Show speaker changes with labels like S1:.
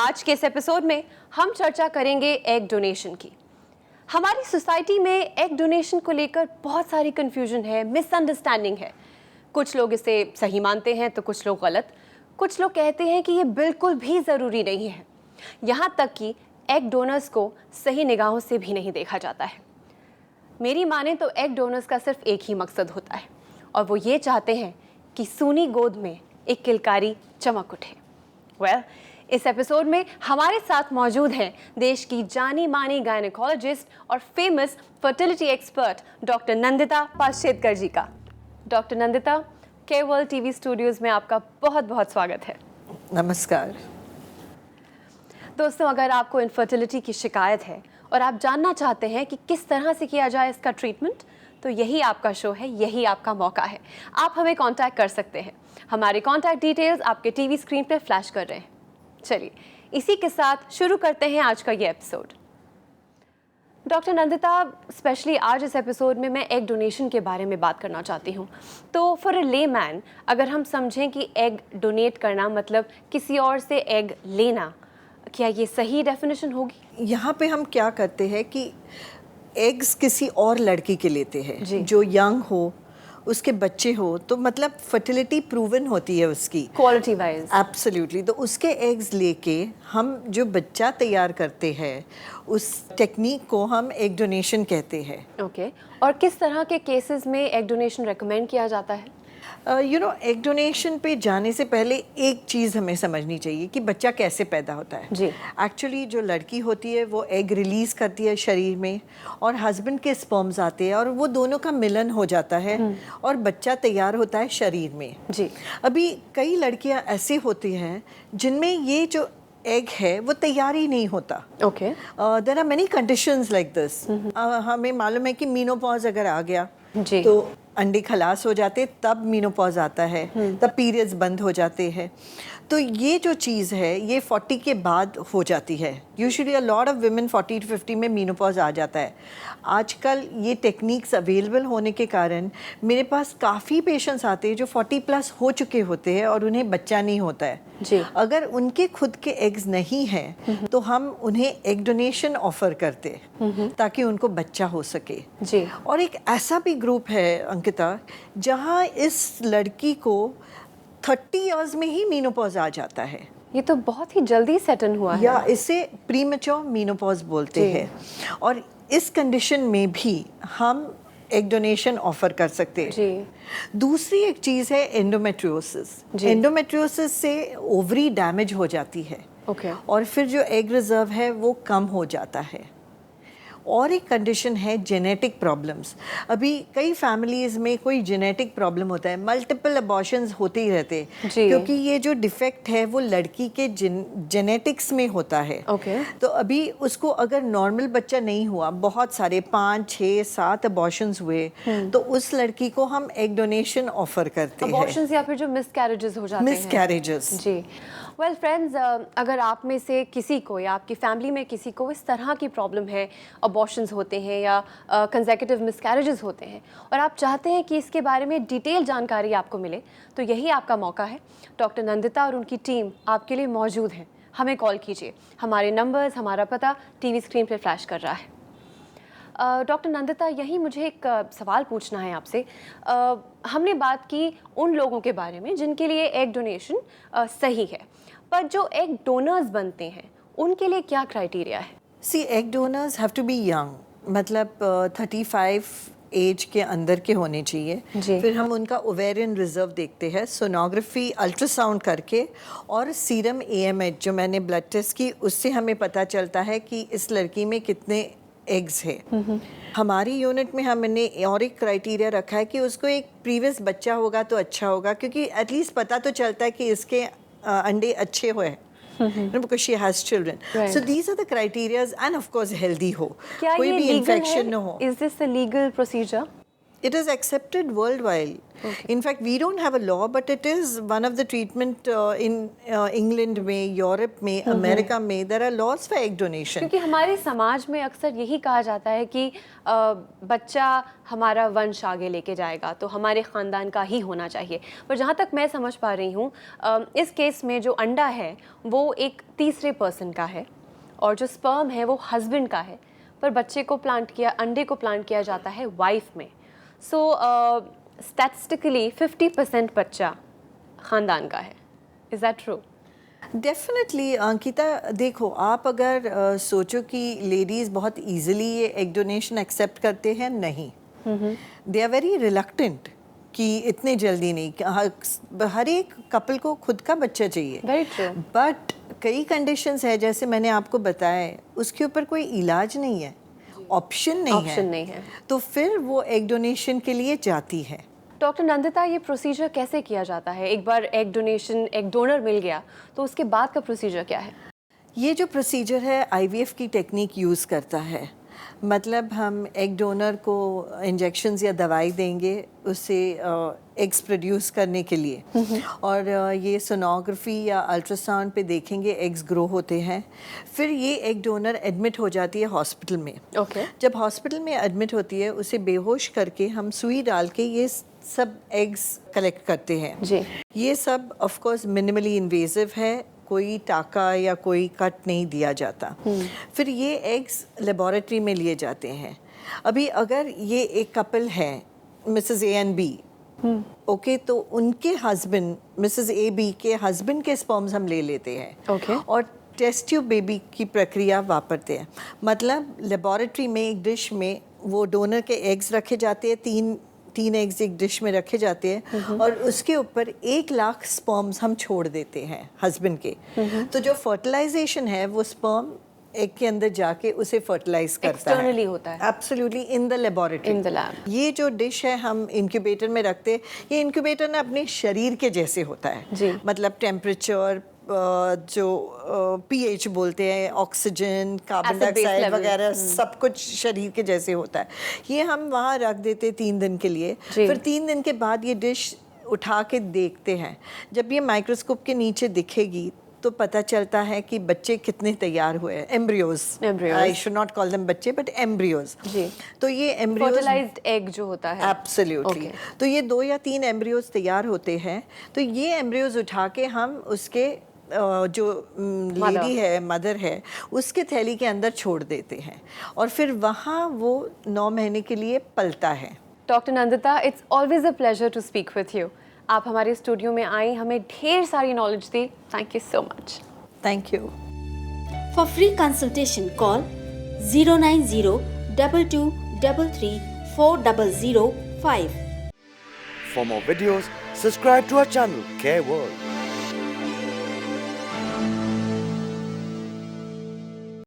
S1: आज के इस एपिसोड में हम चर्चा करेंगे एग डोनेशन की। हमारी सोसाइटी में एग डोनेशन को लेकर बहुत सारी कंफ्यूजन है, मिसअंडरस्टैंडिंग है। कुछ लोग इसे सही मानते हैं तो कुछ लोग गलत। कुछ लोग कहते हैं कि ये बिल्कुल भी ज़रूरी नहीं है। यहाँ तक कि एग डोनर्स को सही निगाहों से भी नहीं देखा जाता है। मेरी माने तो एग डोनर्स का सिर्फ एक ही मकसद होता है और वो ये चाहते हैं कि सूनी गोद में एक किलकारी चमक उठे। इस एपिसोड में हमारे साथ मौजूद हैं देश की जानी मानी गायनेकोलॉजिस्ट और famous fertility expert doctor Nandita Pashetkar ji का। Doctor Nandita, CareWorld TV studios में आपका बहुत बहुत स्वागत है।
S2: नमस्कार
S1: दोस्तों, अगर आपको इनफर्टिलिटी की शिकायत है और आप जानना चाहते हैं कि किस तरह से किया जाए इसका ट्रीटमेंट, तो यही आपका शो है, यही आपका मौका है। आप हमें कांटेक्ट कर सकते हैं। हमारे कांटेक्ट डिटेल्स आपके टीवी स्क्रीन पर फ्लैश कर रहे हैं। चलिए इसी के साथ शुरू करते हैं आज का ये एपिसोड। डॉक्टर नंदिता, स्पेशली आज इस एपिसोड में मैं एग डोनेशन के बारे में बात करना चाहती हूँ। तो फॉर अ लेमैन, अगर हम समझें कि एग डोनेट करना मतलब किसी और से एग लेना, क्या ये सही डेफिनेशन होगी?
S2: यहाँ पे हम क्या करते हैं कि एग्स किसी और लड़की के लेते हैं जो यंग हो, उसके बच्चे हो, तो मतलब फर्टिलिटी प्रूवन होती है उसकी
S1: क्वालिटी वाइज।
S2: एब्सोल्युटली। तो उसके एग्स लेके हम जो बच्चा तैयार करते हैं उस टेक्निक को हम एग डोनेशन कहते हैं।
S1: ओके। और किस तरह के केसेस में एग डोनेशन रेकमेंड किया जाता है?
S2: एग डोनेशन पे जाने से पहले एक चीज़ हमें समझनी चाहिए कि बच्चा कैसे पैदा होता है।
S1: जी।
S2: एक्चुअली जो लड़की होती है वो एग रिलीज़ करती है शरीर में और हस्बैंड के स्पर्म्स आते हैं और वो दोनों का मिलन हो जाता है और बच्चा तैयार होता है शरीर में। जी। अभी कई लड़कियां ऐसी होती हैं जिनमें ये जो एग है वो तैयार ही नहीं होता।
S1: Okay.
S2: There are many conditions like this. हमें मालूम है कि मीनोपॉज अगर आ गया
S1: जी,
S2: तो अंडे खलास हो जाते, तब मीनोपॉज आता है, तब पीरियड्स बंद हो जाते हैं। तो ये जो चीज़ है ये 40 के बाद हो जाती है। Usually a lot of women 40 to 50 में मीनोपॉज आ जाता है। आजकल ये टेक्निक्स अवेलेबल होने के कारण मेरे पास काफ़ी पेशेंट्स आते हैं जो 40 प्लस हो चुके होते हैं और उन्हें बच्चा नहीं होता है।
S1: जी।
S2: अगर उनके खुद के एग्स नहीं हैं तो हम उन्हें एग डोनेशन ऑफर करते ताकि उनको बच्चा हो सके।
S1: जी।
S2: और एक ऐसा भी ग्रुप है अंकिता जहाँ इस लड़की को 30 इयर्स में ही मीनोपॉज आ जाता है।
S1: ये तो बहुत ही जल्दी सेटल हुआ है।
S2: या इसे प्रीमेच्योर मीनोपॉज बोलते हैं। और इस कंडीशन में भी हम एग डोनेशन ऑफर कर सकते हैं।
S1: जी।
S2: दूसरी एक चीज़ है एंडोमेट्रियोसिस। एंडोमेट्रियोसिस से ओवरी डैमेज हो जाती है।
S1: ओके।
S2: और फिर जो एग रिजर्व है वो कम हो जाता है। और एक कंडीशन है जेनेटिक प्रॉब्लम्स। अभी कई फैमिलीज़ में कोई जेनेटिक प्रॉब्लम होता है, मल्टीपल अबॉर्शंस होते ही रहते हैं क्योंकि ये जो डिफेक्ट है वो लड़की के जेनेटिक्स में होता है।
S1: ओके।
S2: तो अभी उसको अगर नॉर्मल बच्चा नहीं हुआ, बहुत सारे 5, 6, 7 अबॉर्शंस हुए, तो उस लड़की को हम एग डोनेशन ऑफर करते हैं।
S1: अबॉर्शंस या फिर जो मिसकैरेजेस हो जाते हैं।
S2: मिसकैरेजेस।
S1: जी। वेल फ्रेंड्स, अगर आप में से किसी को या आपकी फैमिली में किसी को इस तरह की प्रॉब्लम है, अबॉर्शंस होते हैं या कंसेक्यूटिव मिसकैरेजेस होते हैं और आप चाहते हैं कि इसके बारे में डिटेल जानकारी आपको मिले, तो यही आपका मौका है। डॉक्टर नंदिता और उनकी टीम आपके लिए मौजूद हैं। हमें कॉल कीजिए। हमारे नंबर्स, हमारा पता टीवी स्क्रीन पर फ्लैश कर रहा है। डॉक्टर नंदिता, यही मुझे एक सवाल पूछना है आपसे। हमने बात की उन लोगों के बारे में जिनके लिए एग डोनेशन सही है, पर जो एग डोनर्स बनते हैं उनके लिए क्या क्राइटेरिया है?
S2: See, egg donors have to be young, मतलब 35 एज के अंदर के होने चाहिए। फिर हम उनका ओवेरियन रिजर्व देखते हैं, सोनोग्राफी, अल्ट्रासाउंड करके, और सीरम AMH जो मैंने ब्लड टेस्ट की उससे हमें पता चलता है कि इस लड़की में कितने एग्स है। हमारी यूनिट में हमने और एक क्राइटेरिया रखा है कि उसको एक प्रीवियस बच्चा होगा तो अच्छा होगा, क्योंकि एटलीस्ट पता तो चलता है कि इसके अंडे अच्छे हुए because she has children. Right. So these are the criterias, and of course healthy हो, कोई भी infection न हो।
S1: Is this a legal procedure?
S2: It is accepted worldwide. Okay. In fact, we don't have a law, but it is one of the treatment in England में, Europe में, America में, there are laws for egg donation.
S1: क्योंकि हमारे समाज में अक्सर यही कहा जाता है कि बच्चा हमारा वंश आगे लेके जाएगा, तो हमारे ख़ानदान का ही होना चाहिए. पर जहाँ तक मैं समझ पा रही हूँ, इस केस में जो अंडा है वो एक तीसरे पर्सन का है और जो स्पर्म है वो हस्बैंड का है, पर बच्चे को अंडे को प्लांट किया जाता है वाइफ में. सो स्टैटिस्टिकली 50% बच्चा ख़ानदान का है. Is that true?
S2: Definitely Ankita, देखो आप अगर सोचो कि लेडीज़ बहुत इजीली ये एग डोनेशन एक्सेप्ट करते हैं, नहीं, दे आर वेरी रिलक्टेंट कि इतने जल्दी नहीं. हर एक कपल को खुद का बच्चा चाहिए.
S1: Very true.
S2: बट कई कंडीशंस है, जैसे मैंने आपको बताया, उसके ऊपर कोई इलाज नहीं है, ऑप्शन नहीं है, तो फिर वो एग डोनेशन के लिए जाती है.
S1: डॉक्टर नंदिता, ये प्रोसीजर कैसे किया जाता है? एक बार एग डोनर मिल गया तो उसके बाद का प्रोसीजर क्या है?
S2: ये जो प्रोसीजर है IVF की टेक्निक यूज़ करता है. मतलब हम एग डोनर को इंजेक्शंस या दवाई देंगे उससे एग्स प्रोड्यूस करने के लिए, और ये सोनोग्राफी या अल्ट्रासाउंड पे देखेंगे एग्स ग्रो होते हैं. फिर ये एग डोनर एडमिट हो जाती है हॉस्पिटल में.
S1: Okay.
S2: जब हॉस्पिटल में एडमिट होती है, उसे बेहोश करके हम सुई डाल के ये सब एग्स कलेक्ट करते हैं.
S1: जी.
S2: ये सब ऑफ कोर्स मिनिमली इन्वेजिव है, कोई टाका या कोई कट नहीं दिया जाता. फिर ये एग्स लेबोरेटरी में लिए जाते हैं. अभी अगर ये एक कपल है, Mrs A and B, okay, तो उनके हस्बैंड, मिसेस AB के हस्बैंड के स्पर्म्स हम ले लेते हैं.
S1: Okay.
S2: और टेस्ट ट्यूब बेबी की प्रक्रिया वापरते हैं. मतलब लेबोरेटरी में एक डिश में वो डोनर के एग्स रखे जाते हैं, तीन एग्स एक डिश में रखे जाते हैं, और उसके ऊपर 1 लाख स्पर्म्स हम छोड़ देते हैं हस्बैंड के. तो जो फर्टिलाइजेशन है वो स्पर्म एग के अंदर जाके उसे फर्टिलाइज करता है.
S1: एक्सटर्नली होता है.
S2: Absolutely, in the laboratory,
S1: in the lab.
S2: ये जो डिश है हम इंक्यूबेटर में रखते हैं. ये इंक्यूबेटर ना अपने शरीर के जैसे होता है.
S1: जी.
S2: मतलब टेम्परेचर, जो pH बोलते हैं, ऑक्सीजन, कार्बन डाइऑक्साइड वगैरह सब कुछ शरीर के जैसे होता है. ये हम वहाँ रख देते 3 दिन के लिए. फिर 3 दिन के बाद ये डिश उठा के देखते हैं. जब ये माइक्रोस्कोप के नीचे दिखेगी तो पता चलता है कि बच्चे कितने तैयार हुए हैं. Embryos, I should not call them बच्चे, बट एम्ब्रियोज. तो ये एम्ब्रियोज,
S1: फर्टिलाइज्ड एग जो होता है.
S2: एब्सोल्युटली. तो ये 2 या 3 एम्ब्रियोज तैयार होते हैं. तो ये एम्ब्रियोज उठा के हम उसके जो लेडी है, मदर है, उसके थैली के अंदर छोड़ देते हैं, और फिर वहाँ वो 9 महीने के लिए पलता है.
S1: Doctor Nandita, it's always a pleasure to speak with you. आप हमारे स्टूडियो में आई, हमें ढेर सारी नॉलेज दी. Thank you so much.
S2: Thank you.
S3: For free consultation call 09022334005.
S4: For more videos, subscribe to our channel, Care World.